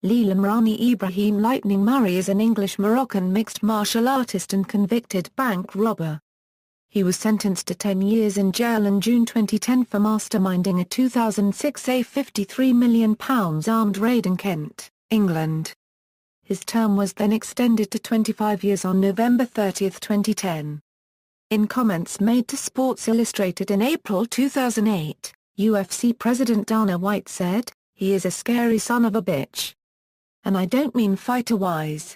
Lee Lamrani Ibrahim Lightning Murray is an English-Moroccan mixed martial artist and convicted bank robber. He was sentenced to 10 years in jail in June 2010 for masterminding a 2006 £53 million armed raid in Kent, England. His term was then extended to 25 years on November 30, 2010. In comments made to Sports Illustrated in April 2008, UFC President Dana White said, "He is a scary son of a bitch. And I don't mean fighter-wise."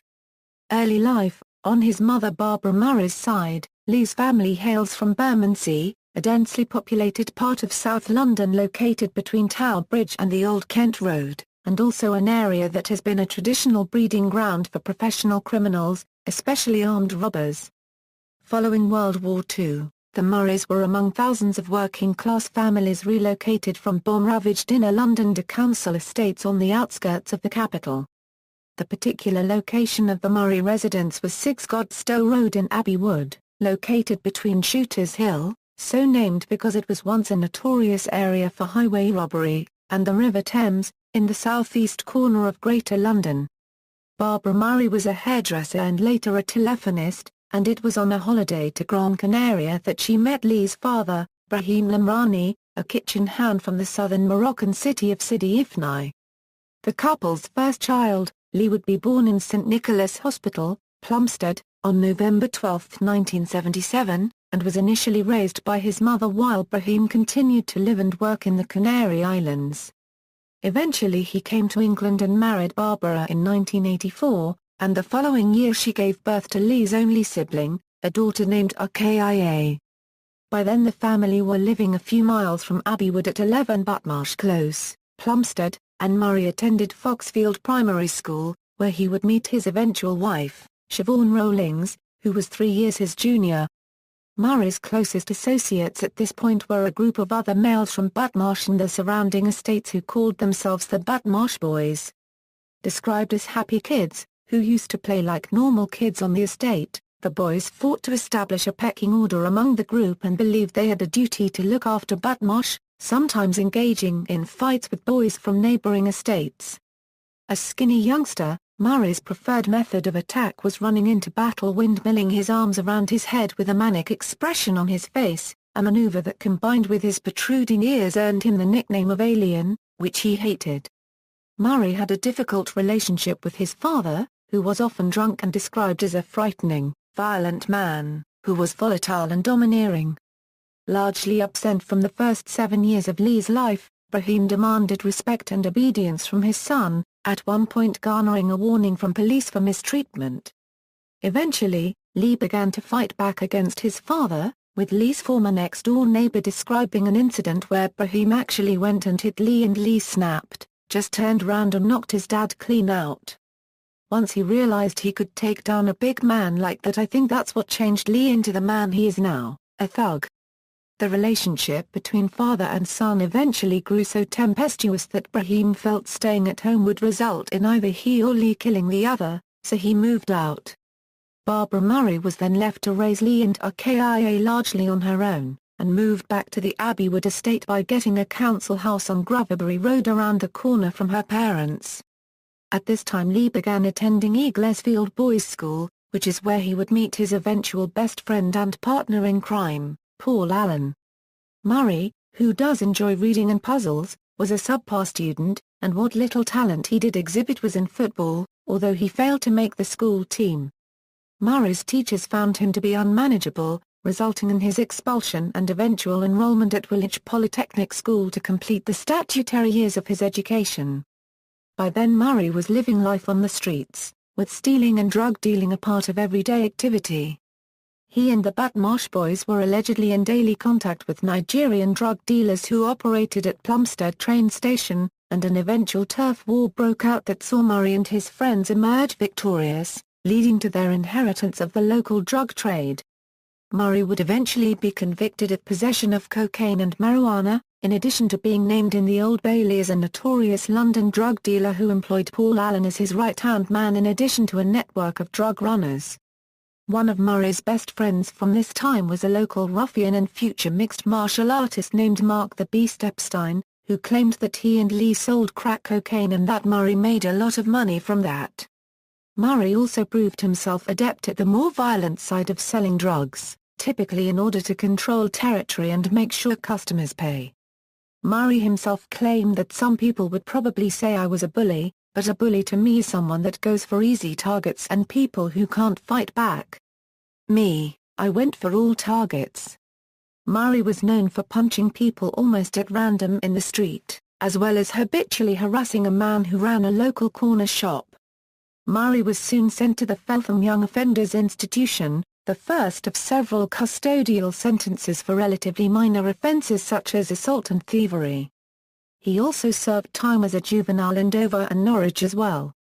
Early life: on his mother Barbara Murray's side, Lee's family hails from Bermondsey, a densely populated part of South London located between Tower Bridge and the Old Kent Road, and also an area that has been a traditional breeding ground for professional criminals, especially armed robbers. Following World War II, the Murrays were among thousands of working-class families relocated from bomb-ravaged inner London to council estates on the outskirts of the capital. The particular location of the Murray residence was 6 Godstow Road in Abbey Wood, located between Shooters Hill, so named because it was once a notorious area for highway robbery, and the River Thames, in the southeast corner of Greater London. Barbara Murray was a hairdresser and later a telephonist, and it was on a holiday to Gran Canaria that she met Lee's father, Brahim Lamrani, a kitchen hand from the southern Moroccan city of Sidi Ifni. The couple's first child, Lee, would be born in St Nicholas Hospital, Plumstead, on November 12, 1977, and was initially raised by his mother while Brahim continued to live and work in the Canary Islands. Eventually he came to England and married Barbara in 1984, and the following year she gave birth to Lee's only sibling, a daughter named Ruqayya. By then the family were living a few miles from Abbeywood at 11 Butmarsh Close, Plumstead, and Murray attended Foxfield Primary School, where he would meet his eventual wife, Siobhan Rawlings, who was 3 years his junior. Murray's closest associates at this point were a group of other males from Butmarsh and the surrounding estates who called themselves the Butmarsh Boys. Described as happy kids, who used to play like normal kids on the estate, the boys fought to establish a pecking order among the group and believed they had a duty to look after Butmarsh, sometimes engaging in fights with boys from neighbouring estates. A skinny youngster, Murray's preferred method of attack was running into battle windmilling his arms around his head with a manic expression on his face, a maneuver that combined with his protruding ears earned him the nickname of Alien, which he hated. Murray had a difficult relationship with his father, who was often drunk and described as a frightening, violent man, who was volatile and domineering. Largely absent from the first 7 years of Lee's life, Brahim demanded respect and obedience from his son, at one point garnering a warning from police for mistreatment. Eventually, Lee began to fight back against his father, with Lee's former next-door neighbor describing an incident where Brahim actually went and hit Lee and Lee snapped, just turned round and knocked his dad clean out. "Once he realized he could take down a big man like that, I think that's what changed Lee into the man he is now, a thug." The relationship between father and son eventually grew so tempestuous that Brahim felt staying at home would result in either he or Lee killing the other, so he moved out. Barbara Murray was then left to raise Lee and Ruqayya largely on her own, and moved back to the Abbeywood estate by getting a council house on Groverbury Road around the corner from her parents. At this time Lee began attending Eaglesfield Boys' School, which is where he would meet his eventual best friend and partner in crime, Paul Allen. Murray, who does enjoy reading and puzzles, was a subpar student, and what little talent he did exhibit was in football, although he failed to make the school team. Murray's teachers found him to be unmanageable, resulting in his expulsion and eventual enrollment at Woolwich Polytechnic School to complete the statutory years of his education. By then Murray was living life on the streets, with stealing and drug dealing a part of everyday activity. He and the Butmarsh Boys were allegedly in daily contact with Nigerian drug dealers who operated at Plumstead train station, and an eventual turf war broke out that saw Murray and his friends emerge victorious, leading to their inheritance of the local drug trade. Murray would eventually be convicted of possession of cocaine and marijuana, in addition to being named in the Old Bailey as a notorious London drug dealer who employed Paul Allen as his right-hand man in addition to a network of drug runners. One of Murray's best friends from this time was a local ruffian and future mixed martial artist named Mark the Beast Epstein, who claimed that he and Lee sold crack cocaine and that Murray made a lot of money from that. Murray also proved himself adept at the more violent side of selling drugs, typically in order to control territory and make sure customers pay. Murray himself claimed that some people would probably say I was a bully, but a bully to me is someone that goes for easy targets and people who can't fight back. Me, I went for all targets. Murray was known for punching people almost at random in the street, as well as habitually harassing a man who ran a local corner shop. Murray was soon sent to the Feltham Young Offenders Institution, the first of several custodial sentences for relatively minor offences such as assault and thievery. He also served time as a juvenile in Dover and Norwich as well.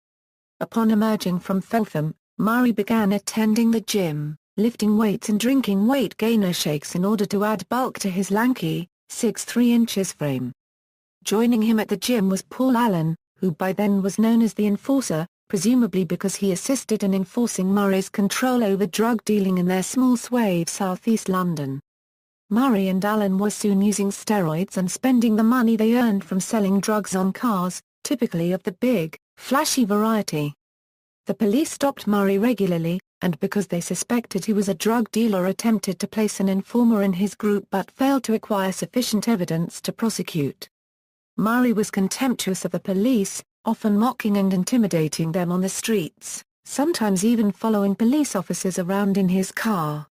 Upon emerging from Feltham, Murray began attending the gym, lifting weights and drinking weight gainer shakes in order to add bulk to his lanky, 6'3" frame. Joining him at the gym was Paul Allen, who by then was known as the Enforcer, presumably because he assisted in enforcing Murray's control over drug dealing in their small swathe of southeast London. Murray and Allen were soon using steroids and spending the money they earned from selling drugs on cars, typically of the big, flashy variety. The police stopped Murray regularly, and because they suspected he was a drug dealer attempted to place an informer in his group but failed to acquire sufficient evidence to prosecute. Murray was contemptuous of the police, often mocking and intimidating them on the streets, sometimes even following police officers around in his car.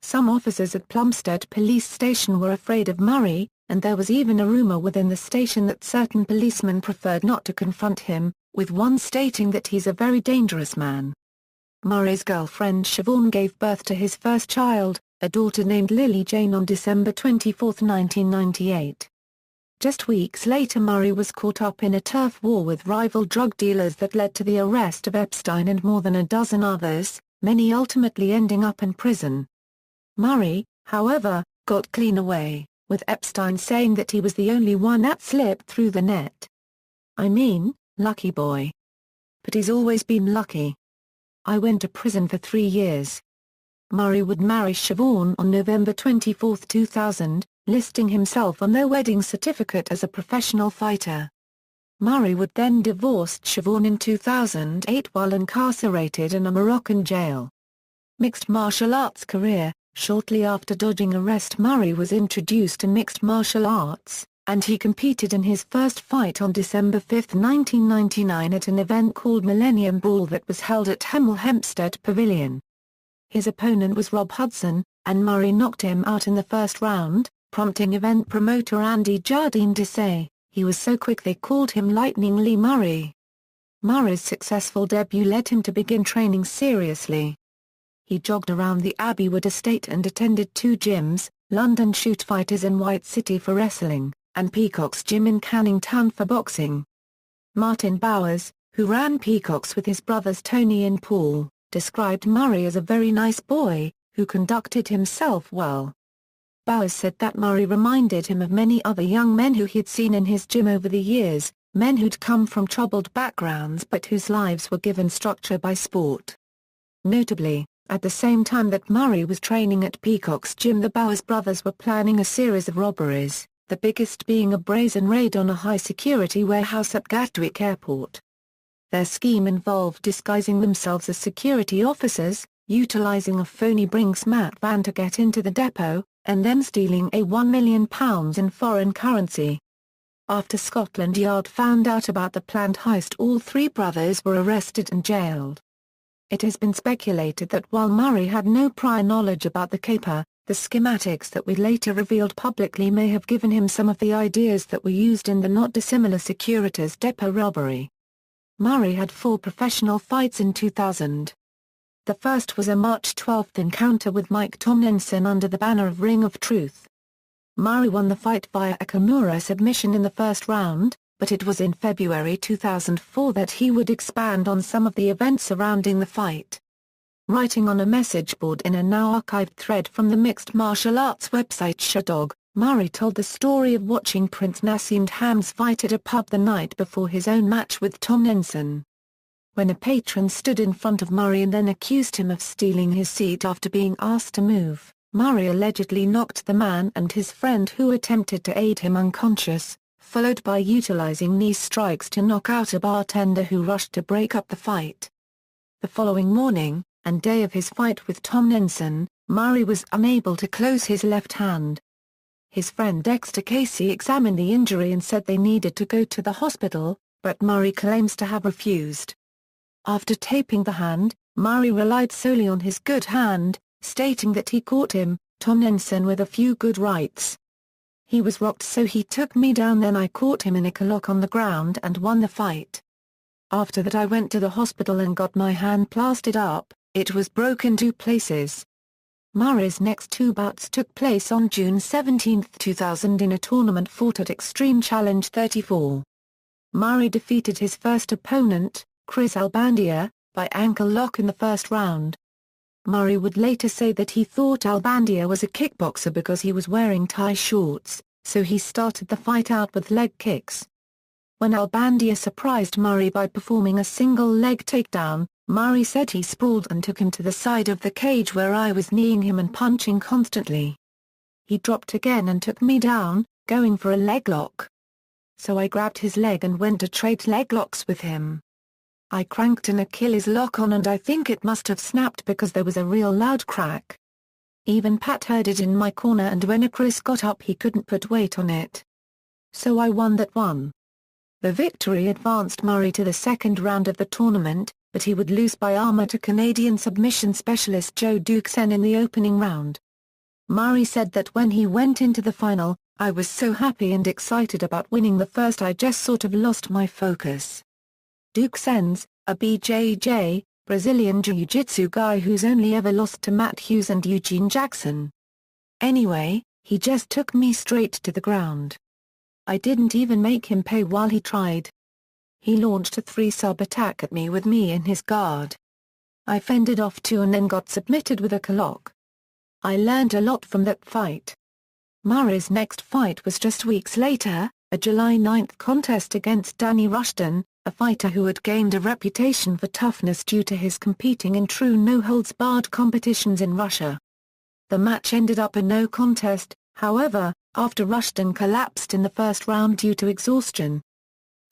Some officers at Plumstead Police Station were afraid of Murray, and there was even a rumour within the station that certain policemen preferred not to confront him, with one stating that he's a very dangerous man. Murray's girlfriend Siobhan gave birth to his first child, a daughter named Lily Jane on December 24, 1998. Just weeks later Murray was caught up in a turf war with rival drug dealers that led to the arrest of Epstein and more than a dozen others, many ultimately ending up in prison. Murray, however, got clean away, with Epstein saying that he was the only one that slipped through the net. I mean, lucky boy. But he's always been lucky. I went to prison for 3 years. Murray would marry Siobhan on November 24, 2000, listing himself on their wedding certificate as a professional fighter. Murray would then divorce Siobhan in 2008 while incarcerated in a Moroccan jail. Mixed martial arts career. Shortly after dodging arrest Murray was introduced to mixed martial arts, and he competed in his first fight on December 5, 1999 at an event called Millennium Brawl that was held at Hemel Hempstead Pavilion. His opponent was Rob Hudson, and Murray knocked him out in the first round, prompting event promoter Andy Jardine to say, "He was so quick they called him Lightning Lee Murray." Murray's successful debut led him to begin training seriously. He jogged around the Abbeywood estate and attended 2 gyms, London Shoot Fighters in White City for wrestling, and Peacock's Gym in Canning Town for boxing. Martin Bowers, who ran Peacock's with his brothers Tony and Paul, described Murray as a very nice boy, who conducted himself well. Bowers said that Murray reminded him of many other young men who he'd seen in his gym over the years, men who'd come from troubled backgrounds but whose lives were given structure by sport. Notably, at the same time that Murray was training at Peacock's gym, the Bowers brothers were planning a series of robberies, the biggest being a brazen raid on a high-security warehouse at Gatwick Airport. Their scheme involved disguising themselves as security officers, utilizing a phony Brinks-Mat van to get into the depot, and then stealing £1 million in foreign currency. After Scotland Yard found out about the planned heist, all 3 brothers were arrested and jailed. It has been speculated that while Murray had no prior knowledge about the caper, the schematics that we later revealed publicly may have given him some of the ideas that were used in the not dissimilar Securitas depot robbery. Murray had 4 professional fights in 2000. The first was a March 12 encounter with Mike Tomlinson under the banner of Ring of Truth. Murray won the fight via a Kimura submission in the first round, but it was in February 2004 that he would expand on some of the events surrounding the fight. Writing on a message board in a now-archived thread from the mixed martial arts website Sherdog, Murray told the story of watching Prince Nassim Ham's fight at a pub the night before his own match with Tomlinson. When a patron stood in front of Murray and then accused him of stealing his seat after being asked to move, Murray allegedly knocked the man and his friend who attempted to aid him unconscious, followed by utilizing knee strikes to knock out a bartender who rushed to break up the fight. The following morning, and day of his fight with Tomlinson, Murray was unable to close his left hand. His friend Dexter Casey examined the injury and said they needed to go to the hospital, but Murray claims to have refused. After taping the hand, Murray relied solely on his good hand, stating that he caught him, Tomlinson, with a few good rights. He was rocked, so he took me down, then I caught him in a colloque on the ground and won the fight. After that I went to the hospital and got my hand plastered up, it was broken 2 places. Murray's next 2 bouts took place on June 17, 2000 in a tournament fought at Extreme Challenge 34. Murray defeated his first opponent, Chris Albandia, by ankle lock in the first round. Murray would later say that he thought Albandia was a kickboxer because he was wearing tie shorts, so he started the fight out with leg kicks. When Albandia surprised Murray by performing a single leg takedown, Murray said he sprawled and took him to the side of the cage where I was kneeing him and punching constantly. He dropped again and took me down, going for a leg lock. So I grabbed his leg and went to trade leg locks with him. I cranked an Achilles lock on and I think it must have snapped because there was a real loud crack. Even Pat heard it in my corner, and when Chris got up he couldn't put weight on it. So I won that one. The victory advanced Murray to the second round of the tournament, but he would lose by armor to Canadian submission specialist Joe Duquesne in the opening round. Murray said that when he went into the final, I was so happy and excited about winning the first I just sort of lost my focus. Duquesne's, a BJJ, Brazilian Jiu-Jitsu guy who's only ever lost to Matt Hughes and Eugene Jackson. Anyway, he just took me straight to the ground. I didn't even make him pay while he tried. He launched a 3-sub attack at me with me in his guard. I fended off 2 and then got submitted with a colloque. I learned a lot from that fight. Murray's next fight was just weeks later, a July 9 contest against Danny Rushton, a fighter who had gained a reputation for toughness due to his competing in true no-holds-barred competitions in Russia. The match ended up a no contest, however, after Rushton collapsed in the first round due to exhaustion.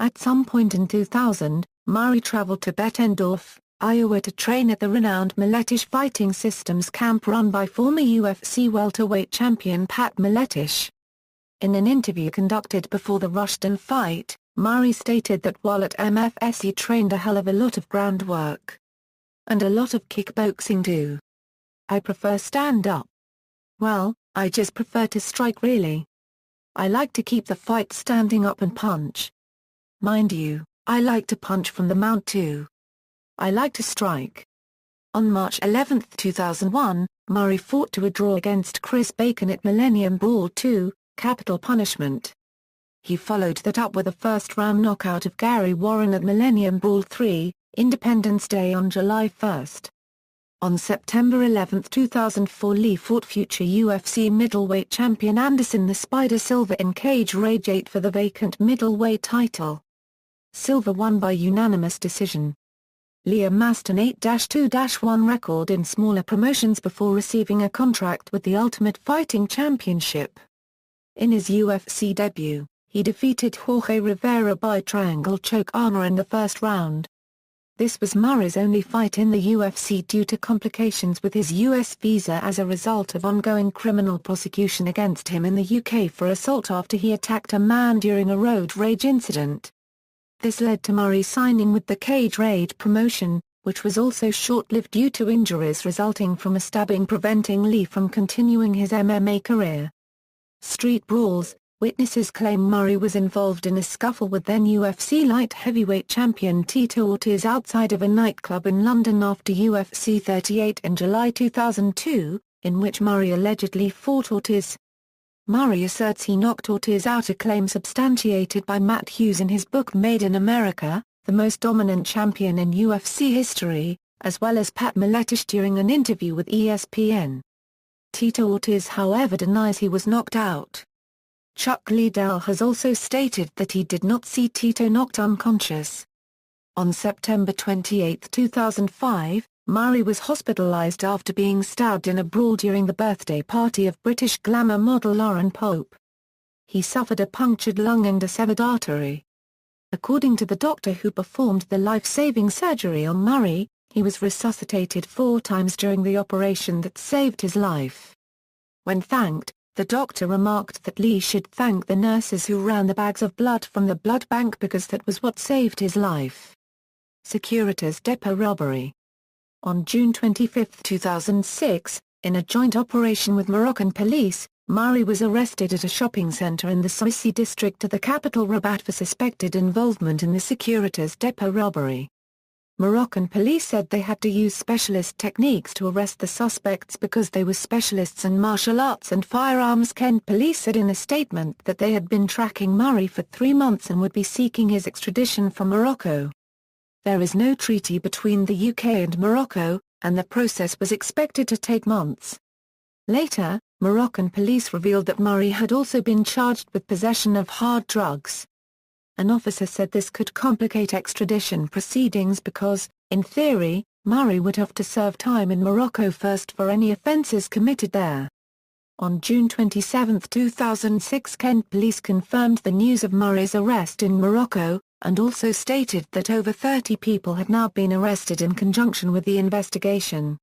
At some point in 2000, Murray traveled to Bettendorf, Iowa to train at the renowned Miletich Fighting Systems camp run by former UFC welterweight champion Pat Miletich. In an interview conducted before the Rushton fight, Murray stated that while at MFS he trained a hell of a lot of groundwork. And a lot of kickboxing too. I prefer stand-up. Well, I just prefer to strike really. I like to keep the fight standing up and punch. Mind you, I like to punch from the mount too. I like to strike. On March 11, 2001, Murray fought to a draw against Chris Bacon at Millennium Brawl 2, Capital Punishment. He followed that up with a first-round knockout of Gary Warren at Millennium Brawl 3, Independence Day on July 1. On September 11, 2004, Lee fought future UFC middleweight champion Anderson the Spider Silva in Cage Rage 8 for the vacant middleweight title. Silva won by unanimous decision. Lee amassed an 8-2-1 record in smaller promotions before receiving a contract with the Ultimate Fighting Championship. In his UFC debut, he defeated Jorge Rivera by triangle choke armor in the first round. This was Murray's only fight in the UFC due to complications with his US visa as a result of ongoing criminal prosecution against him in the UK for assault after he attacked a man during a road rage incident. This led to Murray signing with the Cage Rage promotion, which was also short-lived due to injuries resulting from a stabbing preventing Lee from continuing his MMA career. Street brawls. Witnesses claim Murray was involved in a scuffle with then UFC light heavyweight champion Tito Ortiz outside of a nightclub in London after UFC 38 in July 2002, in which Murray allegedly fought Ortiz. Murray asserts he knocked Ortiz out, a claim substantiated by Matt Hughes in his book Made in America, the most dominant champion in UFC history, as well as Pat Miletich during an interview with ESPN. Tito Ortiz however denies he was knocked out. Chuck Liddell has also stated that he did not see Tito knocked unconscious. On September 28, 2005, Murray was hospitalized after being stabbed in a brawl during the birthday party of British glamour model Lauren Pope. he suffered a punctured lung and a severed artery. According to the doctor who performed the life-saving surgery on Murray, he was resuscitated 4 times during the operation that saved his life. When thanked, the doctor remarked that Lee should thank the nurses who ran the bags of blood from the blood bank because that was what saved his life. Securitas Depot robbery. On June 25, 2006, in a joint operation with Moroccan police, Murray was arrested at a shopping center in the Sousse district of the capital Rabat for suspected involvement in the Securitas Depot robbery. Moroccan police said they had to use specialist techniques to arrest the suspects because they were specialists in martial arts and firearms. Kent police said in a statement that they had been tracking Murray for 3 months and would be seeking his extradition from Morocco. There is no treaty between the UK and Morocco, and the process was expected to take months. Later, Moroccan police revealed that Murray had also been charged with possession of hard drugs. An officer said this could complicate extradition proceedings because, in theory, Murray would have to serve time in Morocco first for any offences committed there. On June 27, 2006, Kent police confirmed the news of Murray's arrest in Morocco, and also stated that over 30 people had now been arrested in conjunction with the investigation.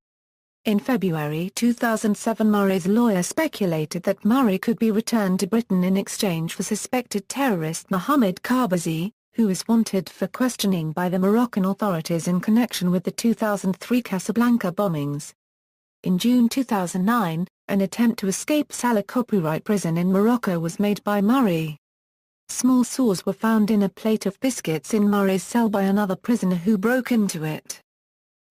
In February 2007, Murray's lawyer speculated that Murray could be returned to Britain in exchange for suspected terrorist Mohammed Karbouzi, who is wanted for questioning by the Moroccan authorities in connection with the 2003 Casablanca bombings. In June 2009, an attempt to escape Salah copyright prison in Morocco was made by Murray. Small sores were found in a plate of biscuits in Murray's cell by another prisoner who broke into it.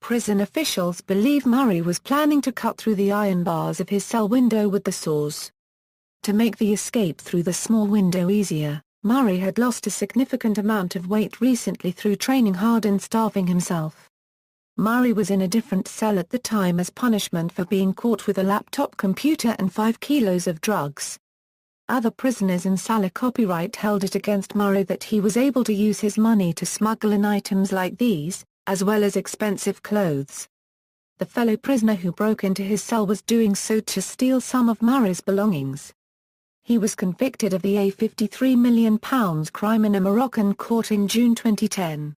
Prison officials believe Murray was planning to cut through the iron bars of his cell window with the saws. To make the escape through the small window easier, Murray had lost a significant amount of weight recently through training hard and starving himself. Murray was in a different cell at the time as punishment for being caught with a laptop computer and 5 kilos of drugs. Other prisoners in Salah copyright held it against Murray that he was able to use his money to smuggle in items like these, as well as expensive clothes. The fellow prisoner who broke into his cell was doing so to steal some of Murray's belongings. He was convicted of the £53 million crime in a Moroccan court in June 2010.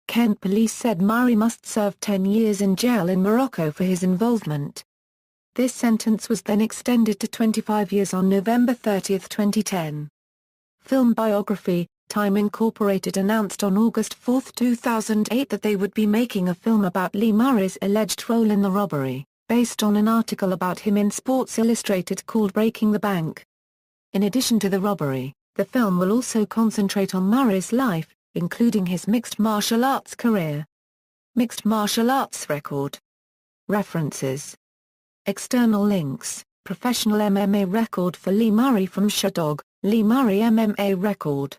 Kent police said Murray must serve 10 years in jail in Morocco for his involvement. This sentence was then extended to 25 years on November 30, 2010. Film biography. Time Incorporated announced on August 4, 2008 that they would be making a film about Lee Murray's alleged role in the robbery, based on an article about him in Sports Illustrated called Breaking the Bank. In addition to the robbery, the film will also concentrate on Murray's life, including his mixed martial arts career. Mixed martial arts record. References. External links: Professional MMA record for Lee Murray from Sherdog, Lee Murray MMA record.